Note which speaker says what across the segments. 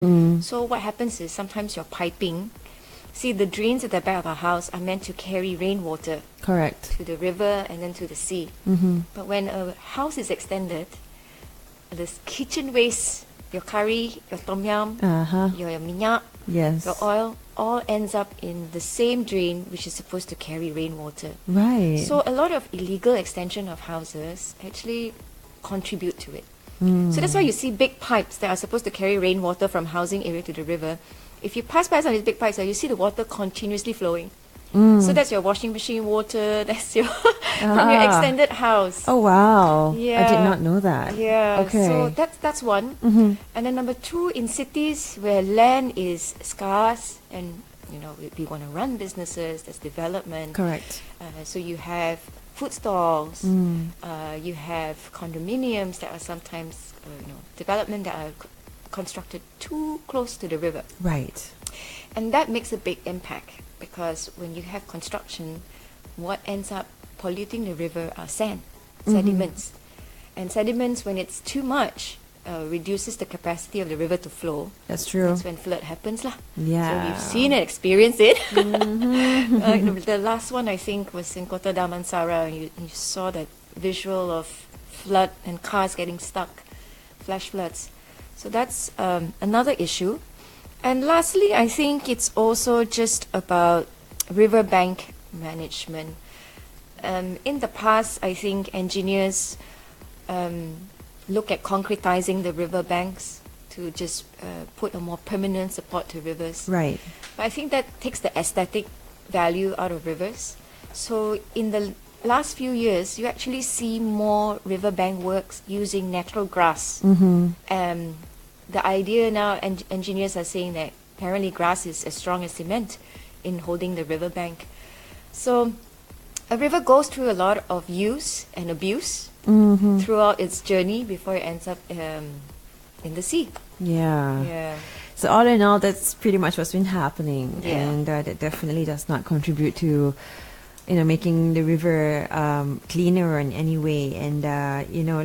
Speaker 1: So what happens is sometimes your piping, see the drains at the back of our house are meant to carry rainwater
Speaker 2: Correct.
Speaker 1: to the river and then to the sea. But when a house is extended, this kitchen waste, your curry, your tom yum,
Speaker 2: Uh-huh.
Speaker 1: your minyak,
Speaker 2: Yes.
Speaker 1: your oil, all ends up in the same drain which is supposed to carry rainwater.
Speaker 2: Right.
Speaker 1: So a lot of illegal extension of houses actually contribute to it. So that's why you see big pipes that are supposed to carry rainwater from housing area to the river. If you pass by some of these big pipes, you see the water continuously flowing. So that's your washing machine water. That's your from your
Speaker 2: Ah.
Speaker 1: extended house.
Speaker 2: Oh, wow. I did
Speaker 1: Yeah.
Speaker 2: not know that.
Speaker 1: Yeah.
Speaker 2: Okay.
Speaker 1: So that's one. And then number two, in cities where land is scarce and we want to run businesses, there's development.
Speaker 2: Correct.
Speaker 1: So you have food stalls, you have condominiums that are sometimes development that are constructed too close to the river.
Speaker 2: Right.
Speaker 1: And that makes a big impact because when you have construction, what ends up polluting the river are sand, sediments. And sediments, when it's too much, reduces the capacity of the river to flow.
Speaker 2: That's true.
Speaker 1: That's when flood happens lah.
Speaker 2: Yeah.
Speaker 1: So we've seen and experienced it. The last one I think was in Kota Damansara. You saw that visual of flood and cars getting stuck, flash floods. So that's another issue. And lastly, I think it's also just about riverbank management. In the past, I think engineers look at concretizing the riverbanks to just put a more permanent support to rivers.
Speaker 2: Right.
Speaker 1: But I think that takes the aesthetic value out of rivers. So in the last few years, you actually see more riverbank works using natural grass. The idea now, engineers are saying that apparently grass is as strong as cement in holding the riverbank. So a river goes through a lot of use and abuse throughout its journey before it ends up in the sea.
Speaker 2: Yeah.
Speaker 1: Yeah.
Speaker 2: So all in all, that's pretty much what's been happening,
Speaker 1: Yeah.
Speaker 2: and that definitely does not contribute to, making the river cleaner in any way. And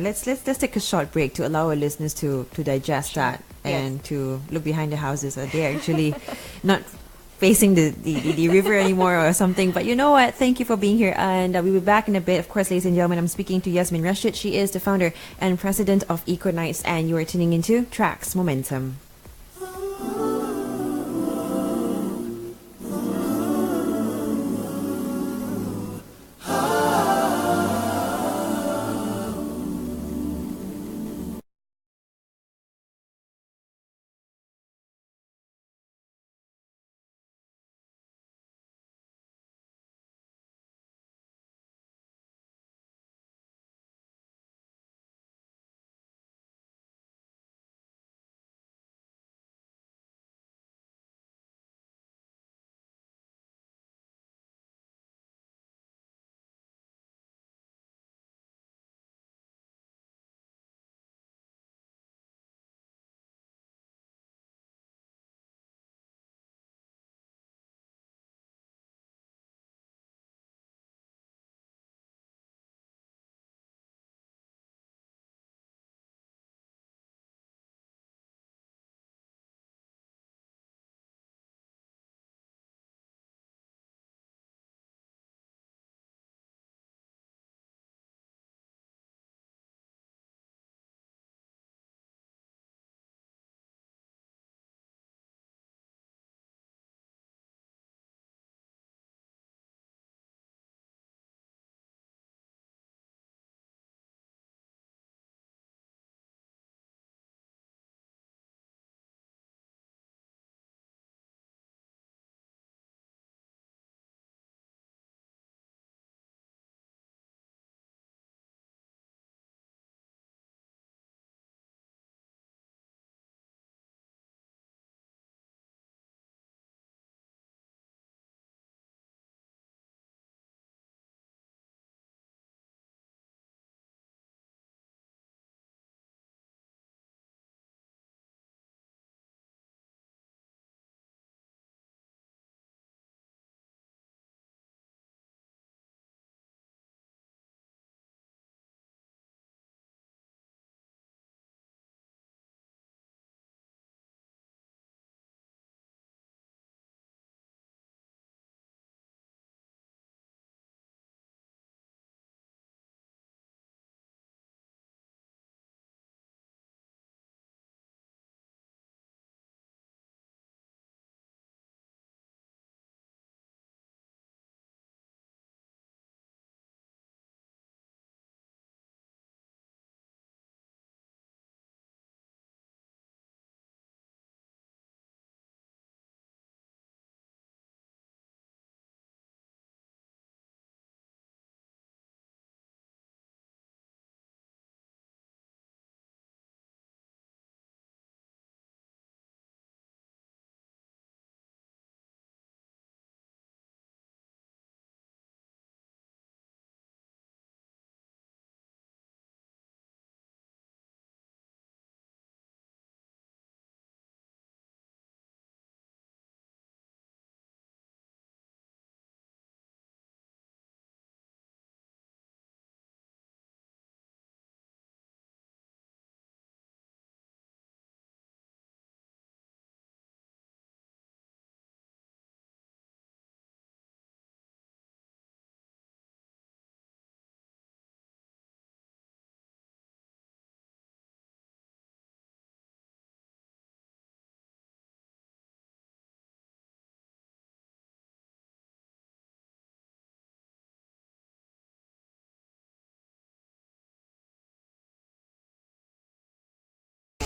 Speaker 2: let's take a short break to allow our listeners to digest that and to look behind the houses. Are they actually not facing the river anymore or something? But you know what? Thank you for being here, and we'll be back in a bit. Of course, ladies and gentlemen, I'm speaking to Yasmin Rashid. She is the founder and president of EcoKnights, and you are tuning into Tracks Momentum.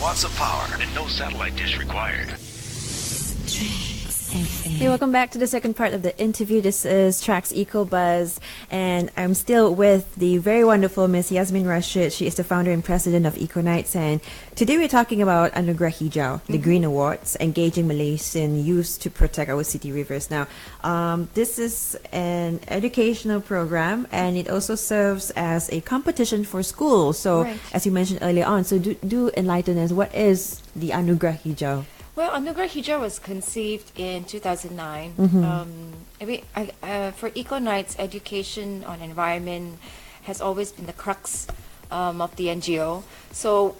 Speaker 3: watts of power and no satellite dish required.
Speaker 2: Hey, welcome back to the second part of the interview. This is Trax Eco Buzz, and I'm still with the very wonderful Miss Yasmin Rashid. She is the founder and president of EcoKnights, and today we're talking about Anugerah Hijau, the Green Awards, engaging Malaysian youth to protect our city rivers. Now, this is an educational program, and it also serves as a competition for schools. So,
Speaker 1: Right.
Speaker 2: as you mentioned earlier on, so do enlighten us. What is the Anugerah Hijau?
Speaker 1: Well, Anugerah Hijau was conceived in 2009. For EcoKnights, education on environment has always been the crux of the NGO. So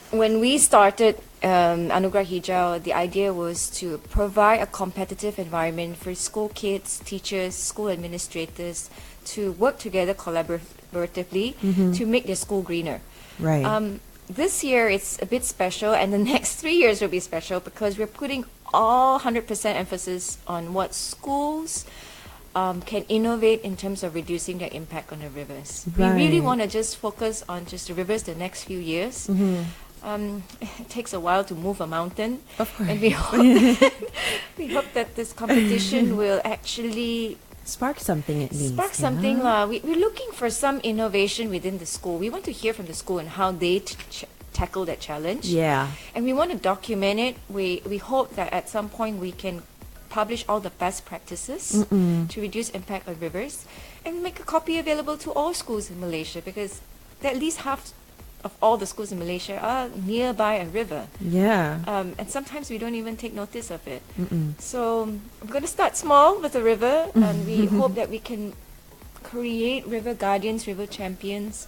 Speaker 1: when we started Anugerah Hijau, the idea was to provide a competitive environment for school kids, teachers, school administrators to work together collaboratively to make their school greener.
Speaker 2: Right.
Speaker 1: This year it's a bit special, and the next 3 years will be special because we're putting all 100% emphasis on what schools can innovate in terms of reducing their impact on the rivers. We really
Speaker 2: Right.
Speaker 1: want to just focus on just the rivers the next few years. It takes a while to move a mountain,
Speaker 2: Of course.
Speaker 1: and we hope that this competition will actually
Speaker 2: Spark something at least.
Speaker 1: spark something lah. We're looking for some innovation within the school. We want to hear from the school and how they tackle that challenge.
Speaker 2: Yeah.
Speaker 1: And we want to document it. We hope that at some point we can publish all the best practices to reduce impact on rivers and make a copy available to all schools in Malaysia, because at least half of all the schools in Malaysia are nearby a river.
Speaker 2: Yeah.
Speaker 1: And sometimes we don't even take notice of it. So we're going to start small with the river, and we hope that we can create river guardians, river champions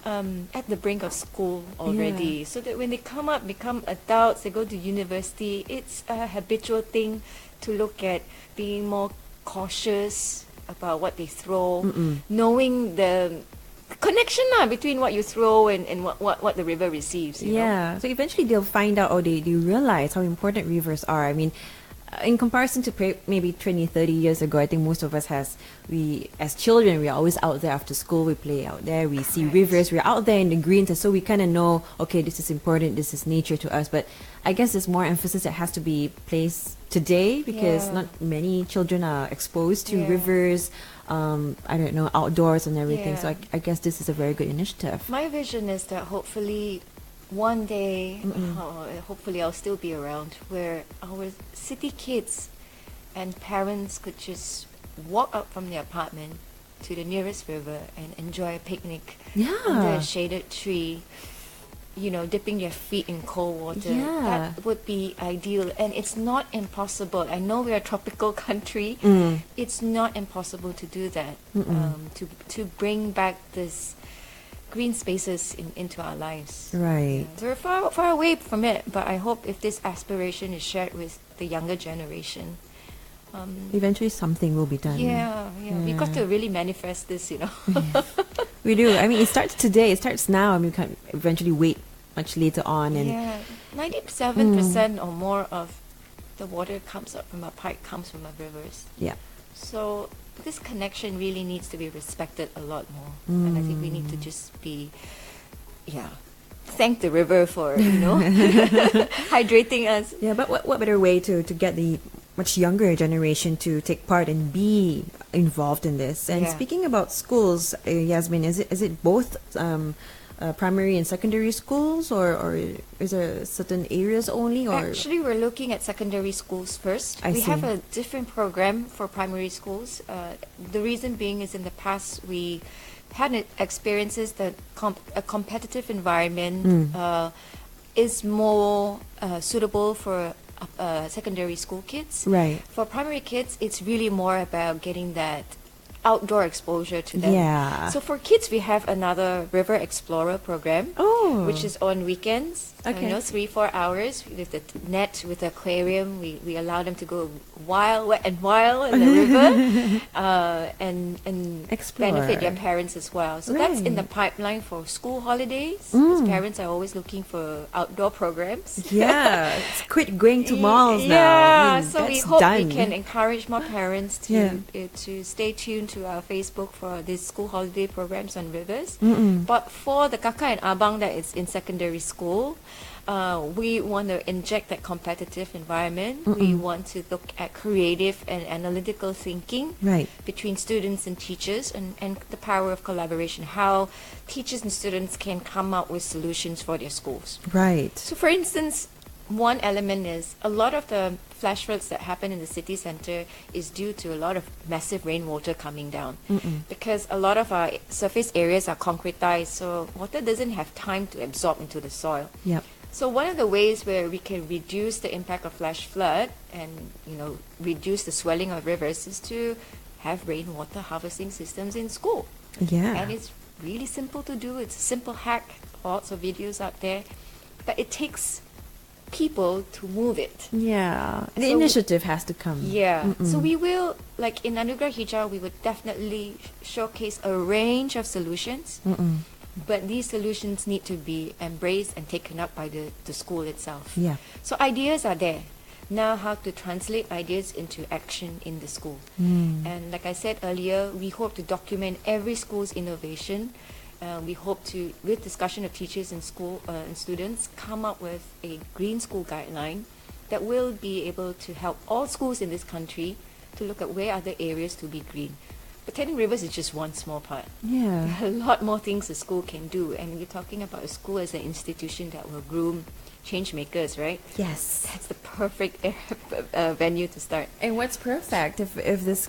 Speaker 1: at the brink of school already, so that when they come up, become adults, they go to university, it's a habitual thing to look at being more cautious about what they throw, knowing the connection between what you throw and what the river receives. You know?
Speaker 2: Yeah. So eventually they'll find out, or they realize how important rivers are. I mean, in comparison to maybe 20, 30 years ago, I think most of us as children, we're always out there after school, we play out there, we see rivers, we're out there in the greens, and so we kind of know, okay, this is important, this is nature to us. But I guess there's more emphasis that has to be placed today, because not many children are exposed to rivers, I don't know, outdoors and everything. So I guess this is a very good initiative.
Speaker 1: My vision is that hopefully one day, hopefully I'll still be around, where our city kids and parents could just walk up from their apartment to the nearest river and enjoy a picnic under a shaded tree, you know, dipping their feet in cold water.
Speaker 2: Yeah.
Speaker 1: That would be ideal, and it's not impossible. I know we're a tropical country. It's not impossible to do that, to bring back this green spaces into our lives.
Speaker 2: Right.
Speaker 1: We're far away from it, but I hope if this aspiration is shared with the younger generation,
Speaker 2: Eventually something will be done.
Speaker 1: we got to really manifest this, you know.
Speaker 2: We do. I mean, it starts today. It starts now. I mean, we can't eventually wait much later on. And
Speaker 1: 97% or more of the water comes up from our pipe comes from our rivers.
Speaker 2: yeah.
Speaker 1: So this connection really needs to be respected a lot more. And I think we need to just be, thank the river for, you know, hydrating us.
Speaker 2: Yeah, but what better way to get the much younger generation to take part and be involved in this? And speaking about schools, Yasmin, is it both primary and secondary schools, or is there certain areas only? Or
Speaker 1: Actually, we're looking at secondary schools first.
Speaker 2: I
Speaker 1: We
Speaker 2: see.
Speaker 1: have a different program for primary schools. The reason being is in the past we had experiences that a competitive environment is more suitable for secondary school kids.
Speaker 2: Right.
Speaker 1: For primary kids, it's really more about getting that outdoor exposure to them.
Speaker 2: Yeah.
Speaker 1: So for kids, we have another River Explorer program, which is on weekends.
Speaker 2: Okay.
Speaker 1: 3-4 hours with the net, with the aquarium. We allow them to go wet and wild in the river, and
Speaker 2: Explore.
Speaker 1: benefit their parents as well. So that's in the pipeline for school holidays. Because parents are always looking for outdoor programs.
Speaker 2: Yeah, it's quit going to malls now.
Speaker 1: Yeah,
Speaker 2: I mean,
Speaker 1: so we
Speaker 2: that's
Speaker 1: hope
Speaker 2: done.
Speaker 1: we can encourage more parents to
Speaker 2: Yeah.
Speaker 1: to stay tuned to our Facebook for these school holiday programs on rivers. But for the Kakak and Abang that is in secondary school, We want to inject that competitive environment. We want to look at creative and analytical thinking
Speaker 2: Right.
Speaker 1: between students and teachers, and the power of collaboration, how teachers and students can come up with solutions for their schools.
Speaker 2: Right.
Speaker 1: So for instance, one element is a lot of the flash floods that happen in the city center is due to a lot of massive rainwater coming down, because a lot of our surface areas are concretized, so water doesn't have time to absorb into the soil.
Speaker 2: Yep.
Speaker 1: So one of the ways where we can reduce the impact of flash flood and reduce the swelling of rivers is to have rainwater harvesting systems in school.
Speaker 2: Yeah.
Speaker 1: And it's really simple to do. It's a simple hack. Lots of videos out there, but it takes people to move it.
Speaker 2: Yeah. The
Speaker 1: So-
Speaker 2: initiative has to come.
Speaker 1: Yeah. So we will, like in Anugerah Hijau, we would definitely showcase a range of solutions. But these solutions need to be embraced and taken up by the school itself.
Speaker 2: Yeah.
Speaker 1: So ideas are there. Now how to translate ideas into action in the school. And like I said earlier, we hope to document every school's innovation. We hope to, with discussion of teachers and school and students, come up with a green school guideline that will be able to help all schools in this country to look at where are the areas to be green. Protecting rivers is just one small part.
Speaker 2: Yeah.
Speaker 1: There are a lot more things a school can do, and we're talking about a school as an institution that will groom change makers, right?
Speaker 2: Yes.
Speaker 1: That's the perfect venue to start.
Speaker 2: And what's perfect if this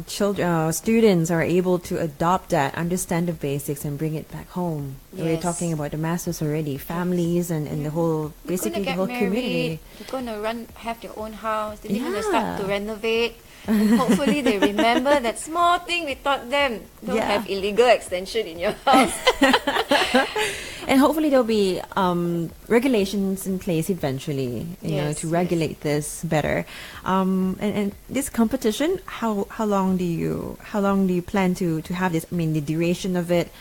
Speaker 2: students are able to adopt that, understand the basics, and bring it back home. We're
Speaker 1: Yes.
Speaker 2: talking about the masses already, families and the whole,
Speaker 1: They're
Speaker 2: basically
Speaker 1: gonna
Speaker 2: the whole
Speaker 1: get
Speaker 2: community.
Speaker 1: married, they're gonna have their own house, they're gonna
Speaker 2: Yeah.
Speaker 1: start to renovate. And hopefully they remember that small thing we taught them. Don't
Speaker 2: Yeah.
Speaker 1: have illegal extension in your house.
Speaker 2: And hopefully there'll be regulations in place eventually,
Speaker 1: Yes,
Speaker 2: to
Speaker 1: yes.
Speaker 2: regulate this better. And this competition, how long do you plan to have this? I mean, the duration of it,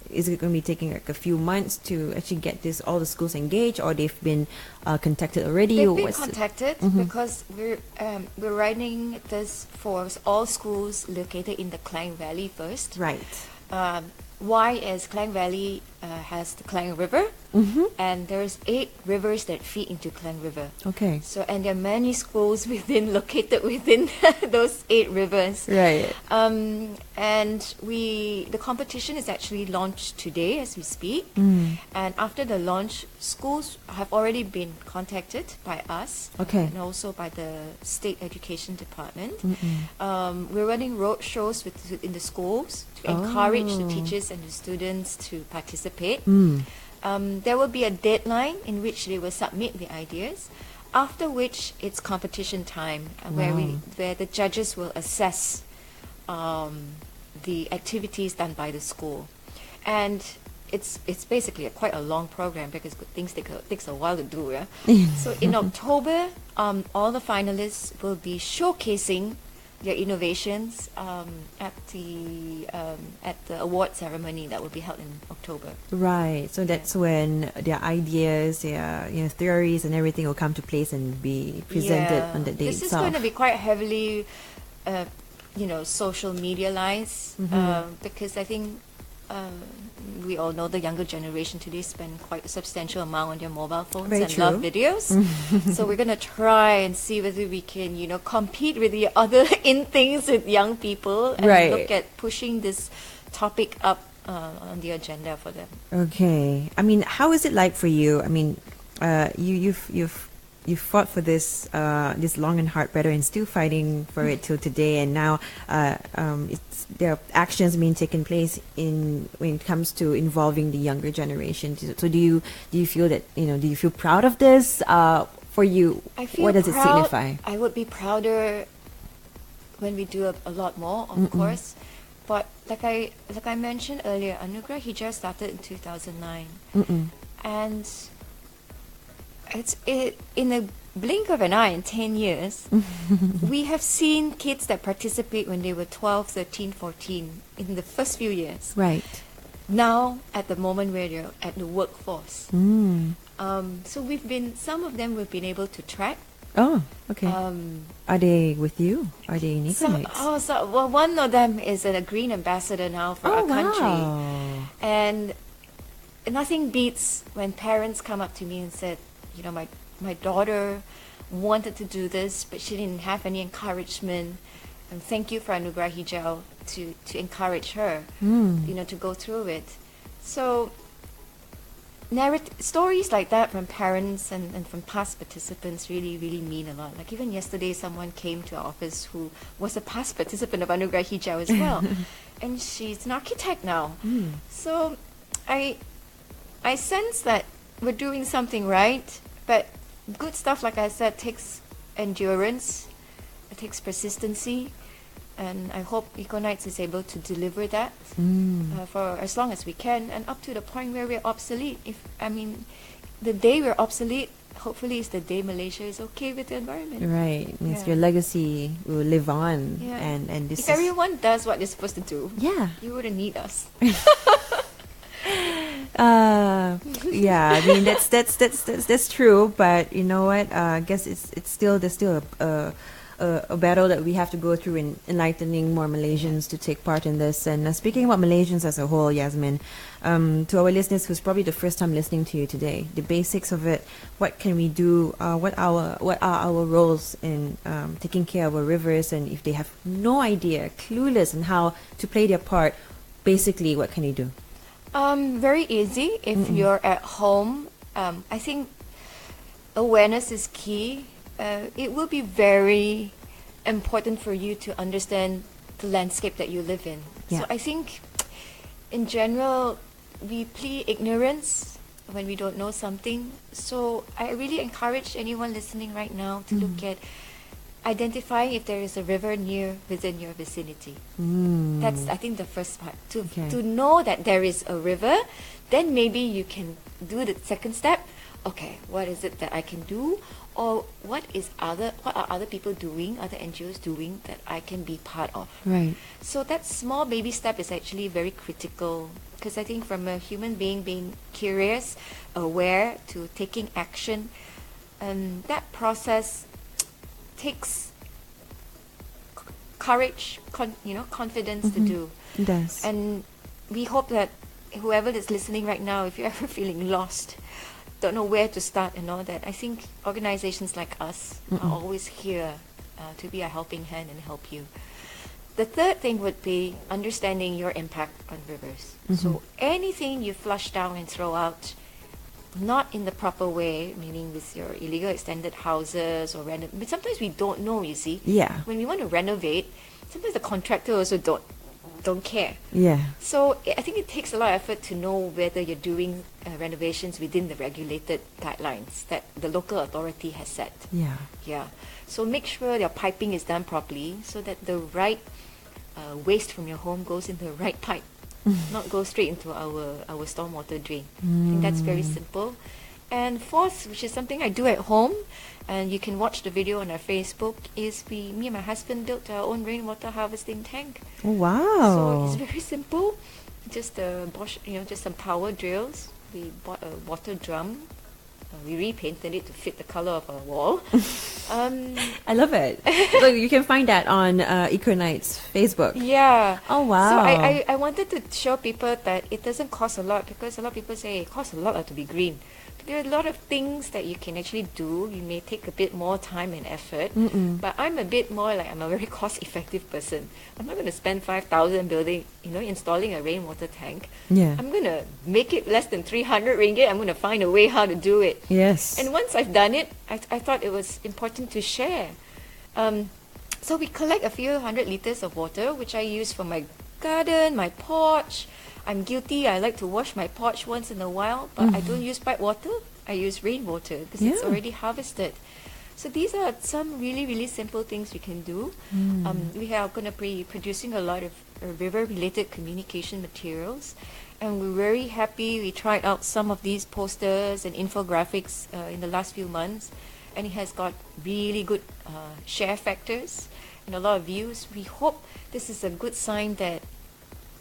Speaker 2: is it going to be taking like a few months to actually get all the schools engaged, or they've been contacted already?
Speaker 1: They've
Speaker 2: or
Speaker 1: been
Speaker 2: what's it?
Speaker 1: contacted because we're running this for all schools located in the Klang Valley first.
Speaker 2: Right.
Speaker 1: Why? As Klang Valley has the Klang River, and there's 8 rivers that feed into Klang River.
Speaker 2: Okay.
Speaker 1: So, and there are many schools located within those 8 rivers.
Speaker 2: Right.
Speaker 1: And the competition is actually launched today as we speak. And after the launch, schools have already been contacted by us.
Speaker 2: Okay.
Speaker 1: And also by the State Education Department. We're running road shows in the schools to encourage the teachers and the students to participate. There will be a deadline in which they will submit the ideas, after which it's competition time, where the judges will assess the activities done by the school. And it's basically quite a long program because things takes a while to do. Yeah? So in October, all the finalists will be showcasing their innovations at the award ceremony that will be held in October.
Speaker 2: Right. So that's when their ideas, their theories, and everything will come to place and be presented on the day
Speaker 1: This
Speaker 2: itself.
Speaker 1: is going to be quite heavily, social medialized because I think we all know the younger generation today spend quite a substantial amount on their mobile phones
Speaker 2: Very
Speaker 1: and
Speaker 2: true.
Speaker 1: love videos. So we're going to try and see whether we can, compete with the other in things with young people and
Speaker 2: Right.
Speaker 1: look at pushing this topic up on the agenda for them.
Speaker 2: Okay. I mean, how is it like for you? I mean, you've fought for this long and hard battle and still fighting for it till today. And now there are actions being taken place when it comes to involving the younger generation. So do you feel that do you feel proud of this? For you,
Speaker 1: I feel
Speaker 2: what does it
Speaker 1: proud.
Speaker 2: signify?
Speaker 1: I would be prouder when we do a lot more, of course. But like I mentioned earlier, Anugerah Hijau started in 2009, and it's in a blink of an eye, in 10 years, we have seen kids that participate when they were 12, 13, 14 in the first few years.
Speaker 2: Right.
Speaker 1: Now, at the moment where they're at the workforce. So some of them we've been able to track.
Speaker 2: Oh, okay. Are they with you? Are they in
Speaker 1: Some,
Speaker 2: EcoKnights?
Speaker 1: one of them is a green ambassador now for our country.
Speaker 2: Wow.
Speaker 1: And nothing beats when parents come up to me and said, you know, my daughter wanted to do this, but she didn't have any encouragement. And thank you for Anugerah Hijau to encourage her, you know, to go through it. So stories like that from parents and from past participants really, really mean a lot. Like even yesterday, someone came to our office who was a past participant of Anugerah Hijau as well. And she's an architect now. So I sense that we're doing something right, but good stuff, like I said, takes endurance, it takes persistency, and I hope EcoKnights is able to deliver that for as long as we can, and up to the point where we're obsolete. The day we're obsolete, hopefully is the day Malaysia is okay with the environment.
Speaker 2: Right. Means
Speaker 1: Yeah.
Speaker 2: your legacy will live on.
Speaker 1: Yeah.
Speaker 2: And this
Speaker 1: If everyone does what they're supposed to do,
Speaker 2: Yeah.
Speaker 1: you wouldn't need us.
Speaker 2: Yeah, I mean that's true, but you know what? I guess there's still a battle that we have to go through in enlightening more Malaysians to take part in this. And speaking about Malaysians as a whole, Yasmin, to our listeners who's probably the first time listening to you today, the basics of it, what can we do? What are our roles in taking care of our rivers? And if they have no idea, clueless on how to play their part, basically, what can you do?
Speaker 1: Very easy. If you're at home, I think awareness is key. It will be very important for you to understand the landscape that you live in.
Speaker 2: Yeah.
Speaker 1: So I think, in general, we plead ignorance when we don't know something. So I really encourage anyone listening right now to look at identifying if there is a river within your vicinity. That's, I think, the first part. To know that there is a river, then maybe you can do the second step. Okay, what is it that I can do? Or what are other people doing, other NGOs doing that I can be part of?
Speaker 2: Right.
Speaker 1: So that small baby step is actually very critical, because I think from a human being curious, aware, to taking action, that process takes courage, confidence to do.
Speaker 2: It does.
Speaker 1: And we hope that whoever is listening right now, if you're ever feeling lost, don't know where to start and all that, I think organizations like us are always here to be a helping hand and help you. The third thing would be understanding your impact on rivers. So anything you flush down and throw out, not in the proper way, meaning with your illegal extended houses or but sometimes we don't know, you see.
Speaker 2: Yeah.
Speaker 1: When we want to renovate, sometimes the contractor also don't care.
Speaker 2: Yeah.
Speaker 1: So I think it takes a lot of effort to know whether you're doing renovations within the regulated guidelines that the local authority has set.
Speaker 2: Yeah.
Speaker 1: Yeah. So make sure your piping is done properly so that the right waste from your home goes in the right pipe, not go straight into our stormwater drain. I think that's very simple. And fourth, which is something I do at home, and you can watch the video on our Facebook, is me and my husband built our own rainwater harvesting tank.
Speaker 2: Oh, wow.
Speaker 1: So it's very simple. Just just some power drills. We bought a water drum. We repainted it to fit the color of our wall.
Speaker 2: I love it. So you can find that on EcoKnights Facebook.
Speaker 1: Yeah.
Speaker 2: Oh, wow.
Speaker 1: So I wanted to show people that it doesn't cost a lot, because a lot of people say it costs a lot to be green. But there are a lot of things that you can actually do. You may take a bit more time and effort, but I'm a bit more like, I'm a very cost-effective person. I'm not going to spend 5,000 installing a rainwater tank.
Speaker 2: Yeah.
Speaker 1: I'm going to make it less than 300 ringgit. I'm going to find a way how to do it.
Speaker 2: Yes.
Speaker 1: And once I've done it, I thought it was important to share. So we collect a few hundred liters of water, which I use for my garden, my porch. I'm guilty. I like to wash my porch once in a while, but I don't use pipe water. I use rainwater because it's already harvested. So these are some really, really simple things we can do. We are going to be producing a lot of river-related communication materials, and we're very happy. We tried out some of these posters and infographics in the last few months, and it has got really good share factors and a lot of views. We hope this is a good sign that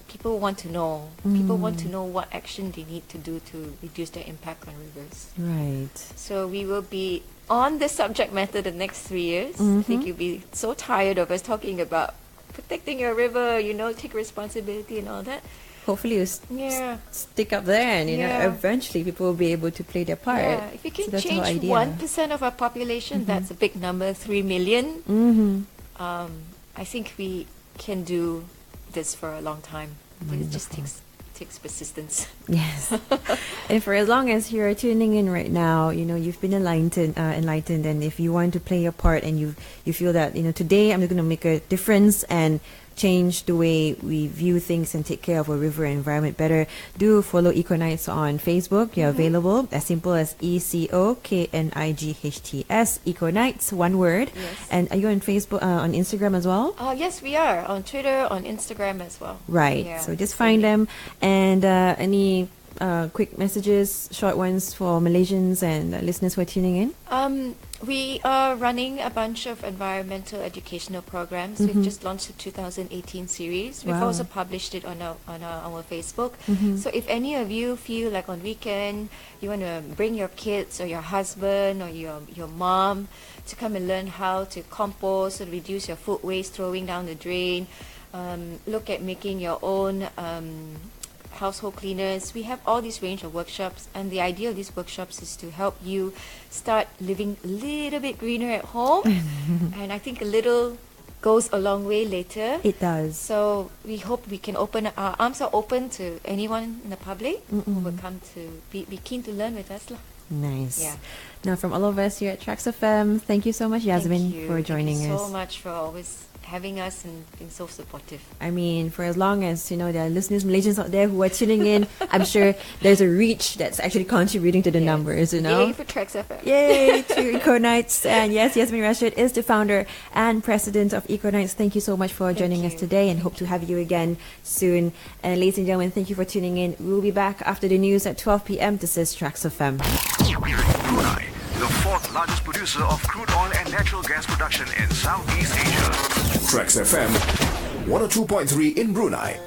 Speaker 1: people want to know. People want to know what action they need to do to reduce their impact on rivers.
Speaker 2: Right.
Speaker 1: So we will be on this subject matter the next 3 years. I think you'll be so tired of us talking about protecting your river, take responsibility and all that.
Speaker 2: hopefully you
Speaker 1: Yeah.
Speaker 2: stick up there, and
Speaker 1: Yeah.
Speaker 2: eventually people will be able to play their part.
Speaker 1: Yeah, if you
Speaker 2: So
Speaker 1: can
Speaker 2: that's the whole
Speaker 1: change
Speaker 2: idea.
Speaker 1: 1% of our population, that's a big number, 3 million. I think we can do this for a long time. It just takes persistence.
Speaker 2: Yes. And for as long as you're tuning in right now, you've been enlightened, and if you want to play your part and you feel that, today I'm going to make a difference and change the way we view things and take care of our river environment better, do follow EcoKnights on Facebook. You're available as simple as EcoKnights, EcoKnights, one word.
Speaker 1: Yes.
Speaker 2: And are you on Facebook, on Instagram as well?
Speaker 1: Yes, we are on Twitter, on Instagram as well.
Speaker 2: Right.
Speaker 1: Yeah,
Speaker 2: So just find them. And any quick messages, short ones for Malaysians and listeners who are tuning in?
Speaker 1: We are running a bunch of environmental educational programs. We've just launched the 2018 series. We've
Speaker 2: Wow.
Speaker 1: also published it on our Facebook. So if any of you feel like on weekend you want to bring your kids or your husband or your mom to come and learn how to compost or reduce your food waste throwing down the drain, look at making your own household cleaners. We have all these range of workshops, and the idea of these workshops is to help you start living a little bit greener at home. And I think a little goes a long way later.
Speaker 2: It does.
Speaker 1: So we hope we can our arms are open to anyone in the public who will come to be keen to learn with us.
Speaker 2: Nice.
Speaker 1: Yeah.
Speaker 2: Now, from all of us here at Trax FM, thank you so much, Yasmin,
Speaker 1: Thank you.
Speaker 2: for joining
Speaker 1: Thank you
Speaker 2: us.
Speaker 1: so much for always having us and being so supportive.
Speaker 2: I mean, for as long as, there are listeners, Malaysians out there who are tuning in, I'm sure there's a reach that's actually contributing to the numbers,
Speaker 1: Yay for Trax FM.
Speaker 2: Yay to EcoKnights. And yes, Yasmin Rashid is the founder and president of EcoKnights. Thank you so much for joining us
Speaker 1: you.
Speaker 2: today, and hope to have you again soon. And ladies and gentlemen, thank you for tuning in. We'll be back after the news at 12 p.m. This is Trax FM.
Speaker 3: Brunei, the fourth largest producer of crude oil and natural gas production in Southeast Asia.
Speaker 4: Trax FM 102.3 in Brunei.